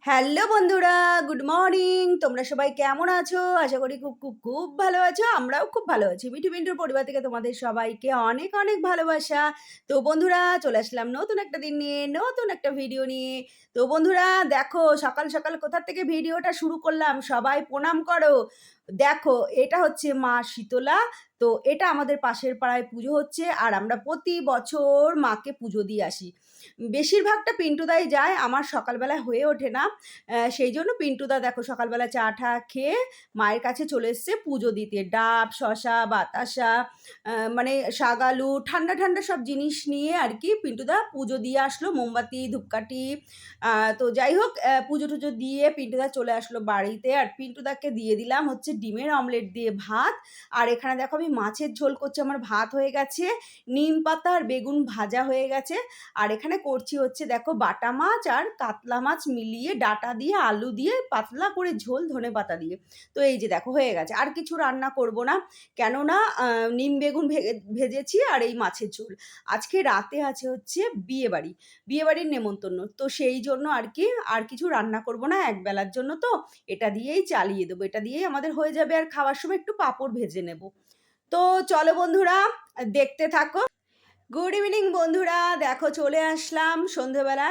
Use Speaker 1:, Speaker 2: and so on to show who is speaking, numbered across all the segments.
Speaker 1: Hello বন্ধুরা, good morning. তোমরা সবাই কেমন আছো? আশা করি খুব খুব খুব ভালো আছো। আমরাও খুব ভালো আছি। মিঠু মিন্টুর পরিবার থেকে তোমাদের সবাইকে অনেক অনেক ভালোবাসা। তো বন্ধুরা চলে আসলাম নতুন একটা দিন নিয়ে, নতুন একটা ভিডিও নিয়ে। তো বন্ধুরা দেখো সকাল সকাল কোথা থেকে ভিডিওটা শুরু করলাম, সবাই প্রণাম করো। দেখো এটা হচ্ছে মা শীতলা। তো এটা আমাদের পাশের পাড়ায় পুজো হচ্ছে আর আমরা প্রতি বছর মাকে পুজো দিয়ে আসি। বেশিরভাগটা পিন্টুদাই যায়, আমার সকালবেলায় হয়ে ওঠে না। সেই জন্য পিন্টুদা দেখো সকালবেলা চা-টা খেয়ে মায়ের কাছে চলে এসছে পুজো দিতে। ডাব, শসা, বাতাসা, মানে শাকালু, ঠান্ডা, ঠান্ডা সব জিনিস নিয়ে আরকি পিন্টুদা পুজো দিয়ে আসলো। মোমবাতি, ধূপকাঠি। তো যাই হোক পুজো-টুজো দিয়ে পিন্টুদা চলে আসলো বাড়িতে। আর পিন্টুদাকে দিয়ে দিলাম হচ্ছে ডিমের অমলেট দিয়ে ভাত। আর এখানে দেখো আমি মাছের ঝোল করছি, আমার ভাত হয়ে গেছে। নিম পাতা আর বেগুন ভাজা হয়ে গেছে। আর এখানে করছি হচ্ছে দেখো বাটা মাছ আর কাতলা মাছ মিলিয়ে ডাঁটা দিয়ে আলু দিয়ে পাতলা করে ঝোল ধনেপাতা দিয়ে। তো এই যে দেখো হয়ে গেছে। আর কিছু রান্না করব না। কেননা নিম বেগুন ভেজেছি আর এই মাছের ঝোল। আজকে রাতে আছে হচ্ছে বিয়েবাড়ি। বিয়েবাড়ির নেমন্তন্ন। তো সেই জন্য আরকি আর কিছু রান্না করব না একবেলার জন্য তো। এটা দিয়েই চালিয়ে দেবো। এটা দিয়েই আমাদের হয়ে যাবে আর খাওয়ার সময় একটু পাঁপড় ভেজে নেব। তো চলো বন্ধুরা দেখতে থাকো। গুড ইভিনিং বন্ধুরা, দেখো চলে আসলাম সন্ধেবেলা।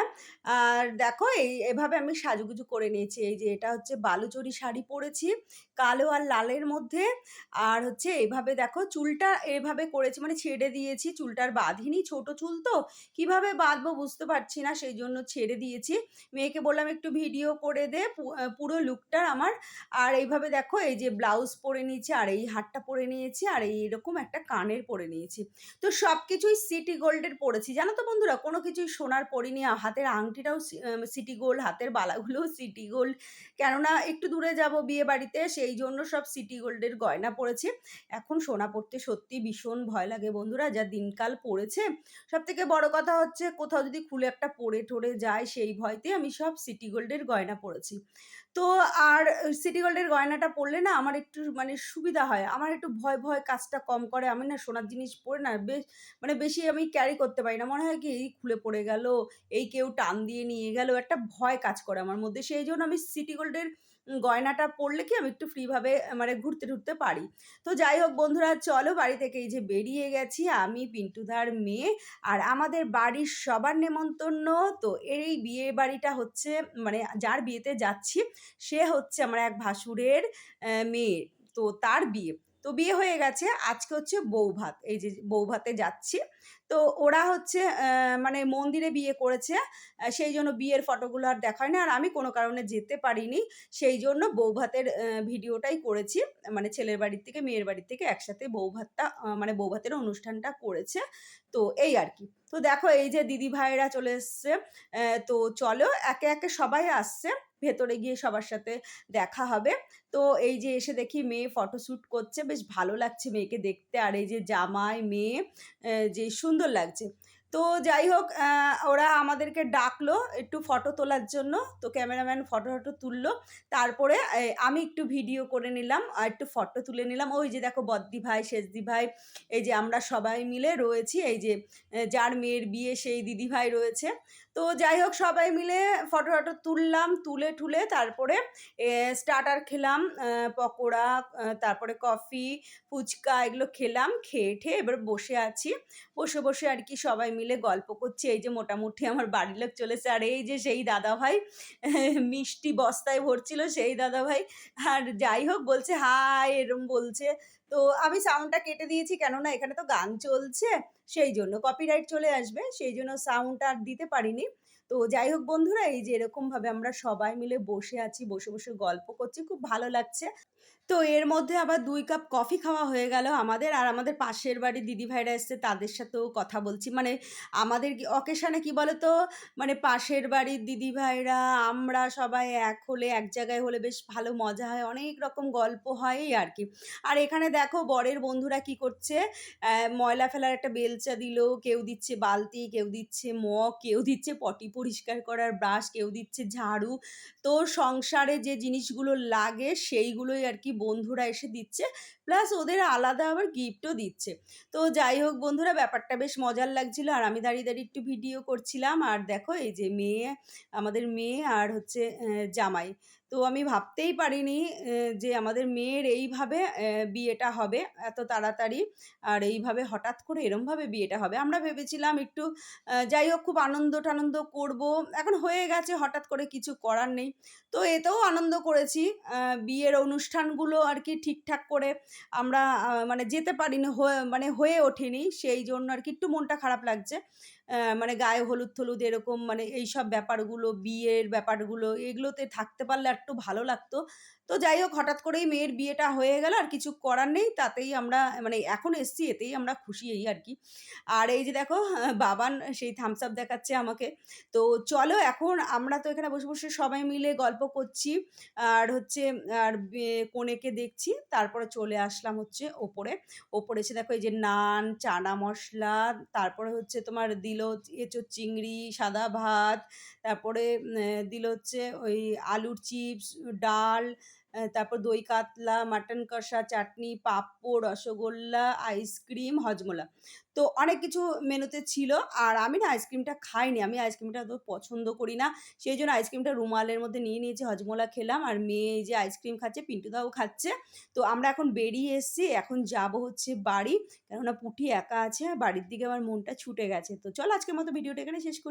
Speaker 1: আর দেখো এভাবে আমি সাজুগুজু করে নিয়েছি। এই যে এটা হচ্ছে বালুচরী শাড়ি পরেছি কালো আর লালের মধ্যে। আর হচ্ছে এভাবে দেখো চুলটা এভাবে করেছি, মানে ছেড়ে দিয়েছি, চুলটার বাঁধিনি, ছোট চুল তো কিভাবে বাঁধবো বুঝতে পারছি না, সেই জন্য ছেড়ে দিয়েছি। মেয়েকে বললাম একটু ভিডিও করে দে পুরো লুকটা আমার। আর এইভাবে দেখো এই যে ব্লাউজ পরে নিয়েছি আর এই হারটা পরে নিয়েছি আর এইরকম একটা কানের পরে নিয়েছি। তো সবকিছুই সিটি গোল্ডের পরেছি। জানো তো বন্ধুরা, কোনো কিছুই সোনার পরিনি। হাতের আংটিটাও সিটি গোল্ড, হাতের বালাগুলোও সিটি গোল্ড। কেননা একটু দূরে যাব বিয়েবাড়িতে, সেই জন্য সব সিটি গোল্ডের গয়না পরেছি। এখন সোনা পরতে সত্যিই ভীষণ ভয় লাগে বন্ধুরা, যা দিনকাল পড়েছে। সবথেকে বড় কথা হচ্ছে কোথাও যদি খুলে একটা পড়ে-টরে যায় সেই ভয়তে আমি সব সিটি গোল্ডের গয়না পরেছি। তো আর সিটি গোল্ডের গয়নাটা পরলে না আমার একটু মানে সুবিধা হয়। আমার একটু ভয়, ভয় কাজটা কম করে। আমি না সোনার জিনিস পরে না মানে বেশি আমি ক্যারি করতে পারি না। মনে হয় কি এই খুলে পড়ে গেল, এই কেউ টান দিয়ে নিয়ে গেল। একটা ভয় কাজ করে আমার মধ্যে। সেইজন্য আমি সিটি গোল্ডের গয়নাটা পরলে কি আমি একটু ফ্রি ভাবে মানে ঘুরতে-টুরতে পারি। তো যাই হোক বন্ধুরা চলো বাড়ি থেকে এই যে বেরিয়ে গেছি আমি, পিন্টুদার মেয়ে আর আমাদের বাড়ির সবার নেমন্তন্ন। তো এই বিয়ে বাড়িটা হচ্ছে মানে যার বিয়েতে যাচ্ছি সে হচ্ছে আমার এক ভাসুরের মেয়ে। তো তার বিয়ে। তো বিয়ে হয়ে গেছে। আজকে হচ্ছে বৌভাত। এই যে বৌভাতে যাচ্ছি। তো ওরা হচ্ছে মানে মন্দিরে বিয়ে করেছে। সেইজন্য বিয়ের ফটোগুলো আর দেখায় না। আর আমি কোনো কারণে যেতে পারিনি। সেইজন্য বৌভাতের ভিডিওটাই করেছি। মানে ছেলের বাড়ির থেকে মেয়ের বাড়ির থেকে একসাথে বৌভাতটা মানে বৌভাতের অনুষ্ঠানটা করেছে। তো এই আরকি। তো দেখো এই যে দিদিভাইরা চলে এসছে। তো চলো একে, একে সবাই আসছে। ভেতরে গিয়ে সবার সাথে দেখা হবে। তো এই যে এসে দেখি মেয়ে ফটোশ্যুট করছে। বেশ ভালো লাগছে মেয়েকে দেখতে। আর এই যে জামাই, মেয়ে যে সুন্দর লাগছে। তো যাই হোক ওরা আমাদেরকে ডাকলো একটু ফটো তোলার জন্য। তো ক্যামেরাম্যান ফটো-টটো তুললো। তারপরে আমি একটু ভিডিও করে নিলাম আর একটু ফটো তুলে নিলাম। ওই যে দেখো বড়দি ভাই, সেজদি ভাই, এই যে আমরা সবাই মিলে রয়েছি। এই যে যার মেয়ের বিয়ে সেই দিদিভাই রয়েছে। তো যাই হোক সবাই মিলে ফটো-টটো তুললাম। তুলে-টুলে তারপরে স্টার্টার খেলাম, পকোড়া, তারপরে কফি, ফুচকা এগুলো খেলাম। খেয়ে-টেয়ে এবার বসে আছি। বসে আরকি সবাই মিলে গল্প করছি। এই যে মোটামুটি আমার বাড়ির লোক চলে এসেছে। আর এই যে সেই দাদাভাই মিষ্টি বস্তায় ভরছিল সেই দাদাভাই। আর যাই হোক বলছে, "হাই" এরম বলছে। তো আমি সাউন্ডটা কেটে দিয়েছি কেননা এখানে তো গান চলছে। সেইজন্য কপিরাইট চলে আসবে। সেইজন্য সাউন্ডটা আর দিতে পারিনি। তো যাই হোক বন্ধুরা এই যে এরকমভাবে আমরা সবাই মিলে বসে আছি, বসে গল্প করছি। খুব ভালো লাগছে। তো এর মধ্যে আবার ২ কাপ কফি খাওয়া হয়ে গেল আমাদের। আর আমাদের পাশের বাড়ির দিদিভাইরা এসছে তাদের সাথেও কথা বলছি। মানে আমাদের অকেশনে কি বলতো? মানে পাশের বাড়ির দিদিভাইরা, আমরা সবাই এক হলে, এক জায়গায় হলে বেশ ভালো মজা হয়। অনেক রকম গল্প হয় এই আরকি। আর এখানে দেখো বরের বন্ধুরা কি করছে? ময়লা ফেলার একটা বেলচা দিল, কেউ দিচ্ছে বালতি, কেউ দিচ্ছে মগ, কেউ দিচ্ছে পটি পরিষ্কার করার ব্রাশ, কেউ দিচ্ছে ঝাড়ু। তো সংসারে যে জিনিসগুলো লাগে সেইগুলোই আরকি বন্ধুরা এসে দিচ্ছে। প্লাস ওদের আলাদা আবার গিফটও দিচ্ছে। তো যাই হোক বন্ধুরা, ব্যাপারটা বেশ মজার লাগছিল। আর আমি দাঁড়িয়ে, দাঁড়িয়ে একটু ভিডিও করছিলাম। আর দেখো এই যে মেয়ে, আমাদের মেয়ে আর হচ্ছে জামাই। তো আমি ভাবতেই পারিনি যে আমাদের মেয়ের এইভাবে বিয়েটা হবে এত তাড়াতাড়ি। আর এইভাবে হঠাৎ করে এরমভাবে বিয়েটা হবে। আমরা ভেবেছিলাম একটু যাই হোক খুব আনন্দ-টানন্দ করবো। এখন হয়ে গেছে, হঠাৎ করে কিছু করার নেই। তো এতেও আনন্দ করেছি। বিয়ের অনুষ্ঠানগুলো আর কি ঠিকঠাক করে আমরা মানে যেতে পারিনি, মানে হয়ে ওঠেনি। সেই জন্য আর কি একটু মনটা খারাপ লাগছে। মানে গায়ে হলুদ-টলুদ এরকম মানে এইসব ব্যাপারগুলো, বিয়ের ব্যাপারগুলো এগুলোতে থাকতে পারলে আরেকটু ভালো লাগতো। তো যাই হোক হঠাৎ করেই মেয়ের বিয়েটা হয়ে গেল, আর কিছু করার নেই। তাতেই আমরা মানে এখন এসছি এতেই আমরা খুশি এই আরকি। আর এই যে দেখো বাবান সেই থামস আপ দেখাচ্ছে আমাকে। তো চলো এখন আমরা তো এখানে বসে, বসে সবাই মিলে গল্প করছি। আর হচ্ছে আর কনেকে দেখছি। তারপরে চলে আসলাম হচ্ছে ওপরে। ওপরে এসে দেখো এই যে নান, চানা মসলা, তারপরে হচ্ছে তোমার দিল এঁচোড় চিংড়ি, সাদা ভাত, তারপরে দিল হচ্ছে ওই আলুর চিপস, ডাল, তারপর দই কাতলা, মাটন কষা, চাটনি, পাঁপড়, রসগোল্লা, আইসক্রিম, হজমোলা। তো অনেক কিছু মেনুতে ছিল। আর আমি না আইসক্রিমটা খাইনি। আমি আইসক্রিমটা অত পছন্দ করি না। সেইজন্য আইসক্রিমটা রুমালের মধ্যে নিয়ে নিয়েছি, হজমোলা খেলাম। আর মেয়ে এই যে আইসক্রিম খাচ্ছে, পিন্টুদাও খাচ্ছে। তো আমরা এখন বেরিয়ে এসছি। এখন যাবো হচ্ছে বাড়ি। কেননা পুঁটি একা আছে। আর বাড়ির দিকে আমার মনটা ছুটে গেছে। তো চলো আজকের মতো ভিডিওটা এখানে শেষ করি।